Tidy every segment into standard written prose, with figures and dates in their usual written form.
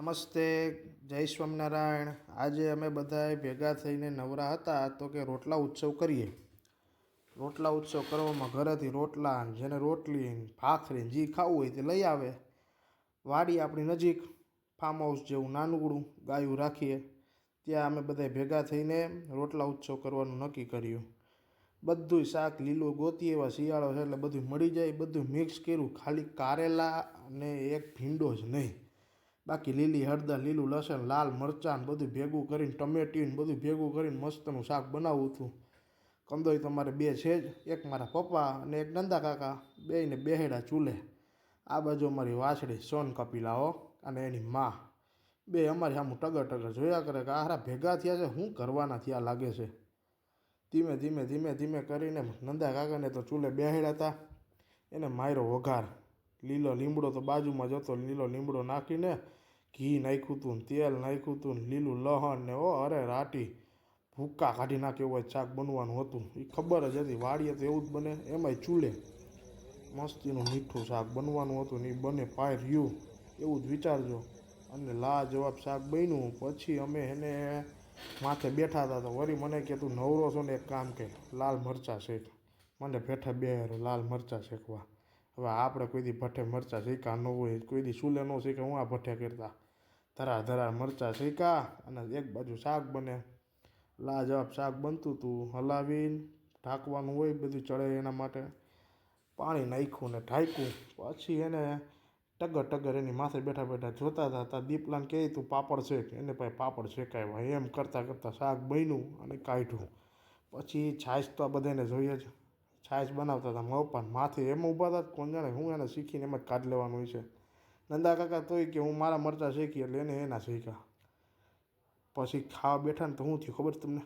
નમસ્તે, જય સ્વામિનારાયણ। આજે અમે બધાએ ભેગા થઈને નવરા હતા તો કે રોટલા ઉત્સવ કરીએ। રોટલા ઉત્સવ કરવામાં ઘરેથી રોટલા, જેને રોટલી, ભાખરી જે ખાવું હોય તે લઈ આવે। વાડી આપણી નજીક ફાર્મ હાઉસ જેવું નાનકડું ગાયું રાખીએ, ત્યાં અમે બધા ભેગા થઈને રોટલા ઉત્સવ કરવાનું નક્કી કર્યું। બધું શાક લીલું ગોતી એવા, શિયાળો છે એટલે બધું મળી જાય, બધું મિક્સ કર્યું। ખાલી કારેલા અને એક ભીંડો જ નહીં, બાકી લીલી હળદર, લીલું લસણ, લાલ મરચાં બધું ભેગું કરીને, ટમેટીને બધું ભેગું કરીને મસ્તનું શાક બનાવવું હતું। કંદોય તમારે બે છે જ, એક મારા પપ્પા અને એક નંદા કાકા, બેયને બેહેડા ચૂલે। આ બાજુ અમારી વાછડી સોન કપિલાઓ અને એની માં બે અમારી સામું ટગર ટગર જોયા કરે કે આ હારા ભેગા થયા છે, શું કરવાના થયા લાગે છે। ધીમે ધીમે ધીમે ધીમે કરીને નંદા કાકાને તો ચૂલે બેહેડા હતા, એને માર્યો વઘાર। લીલો લીમડો તો બાજુમાં જ હતો, લીલો લીમડો નાખીને ઘી નાખ્યું હતું, તેલ નાખ્યું હતું, લીલું લહણ ને ઓ અરે રાટી ભૂક્કા કાઢી નાખે એવું શાક બનવાનું હતું। એ ખબર જ હતી, વાડીએ તો એવું જ બને, એમાંય ચૂલે મસ્તીનું મીઠું શાક બનવાનું હતું ને એ બને પાય રહ્યું એવું જ વિચારજો। અને લાજવાબ શાક બન્યું। પછી અમે એને માથે બેઠા હતા તો વળી મને કે તું નવરો છો ને એક કામ કે લાલ મરચાં શેક। મને બેઠા બે લાલ મરચાં શેકવા। હવે આપણે કોઈ દી ભઠ્ઠે મરચાં શેકા ન હોય, કોઈ દી ચૂલે ન શેકે, હું આ ભઠ્ઠે કરતા ધરાર ધરાર મરચાં શેકા અને એક બાજુ શાક બને। લાજવાબ શાક બનતું હતું, હલાવીને ઢાંકવાનું હોય, બધું ચડે એના માટે પાણી નાખ્યું ને ઢાંક્યું। પછી એને ટગર ટગર એની માથે બેઠા બેઠા જોતા હતા। ત્યાં દીપલાને કહે તું પાપડ શેક, એને ભાઈ પાપડ શેકાવ્યા। એમ કરતાં કરતાં શાક બન્યું અને કાઢ્યું। પછી છાશ તો આ બધાને જોઈએ જ, છાશ બનાવતા હતા મપાન માથે એમ ઊભા હતા, કોણ જાણે હું એને શીખીને એમ જ કાઢી લેવાનું હોય છે। નંદા કાકા તોય કે હું મારા મરચાં શેકી એટલે એને એના શેક્યા। પછી ખાવા બેઠા ને તો શું થયું ખબર તમને?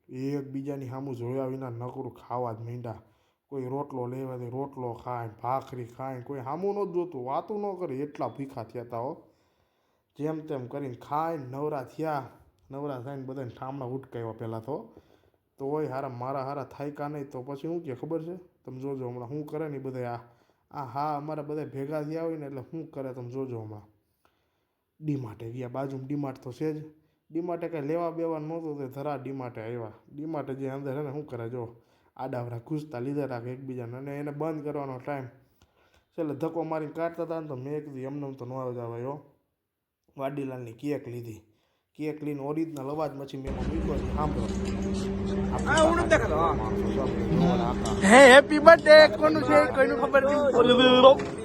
એકબીજાની સામું જોયા વિના નકરું ખાવા જ માંડ્યા। કોઈ રોટલો લેવા દે, રોટલો ખાય, ભાખરી ખાય, કોઈ સામું ન જોતું, વાતું ન કરે, એટલા ભીખા થયા હતા હો। જેમ તેમ કરીને ખાઈને નવરા થયા। નવરા થઈને બધાને ઠામણા ઉટકાવ્યા પહેલાં તો હોય હારા મારા હારા થાયકા નહીં તો પછી શું કહે ખબર છે? તમે જોજો હમણાં શું કરે ને એ બધા હા અમારા બધા ભેગા થયા હોય ને એટલે શું કરે તમે જોજો હમણાં। ડીમાર્ટે ગયા, બાજુમાં ડીમાર્ટ તો છે જ, ડીમાર્ટે કાંઈ લેવા બેવા નહોતું તો ધરા ડીમાર્ટે આવ્યા। ડીમાર્ટે જે અંદર છે ને શું કરે જો આડાવડા ઘૂસતા લીધા રાખે એકબીજાને, અને એને બંધ કરવાનો ટાઈમ છેલ્લે ધક્કો મારીને કાઢતા હતા ને તો મેં કીધું એમને તો ન જવાય હો। વાડીલાલની કેક લીધી, કેક લઈને ઓરિજિનલ અવાજ પછી મેં મૂક્યો સાંભળો। હેપી બર્થડે કોનું છે કોઈનું ખબર નથી।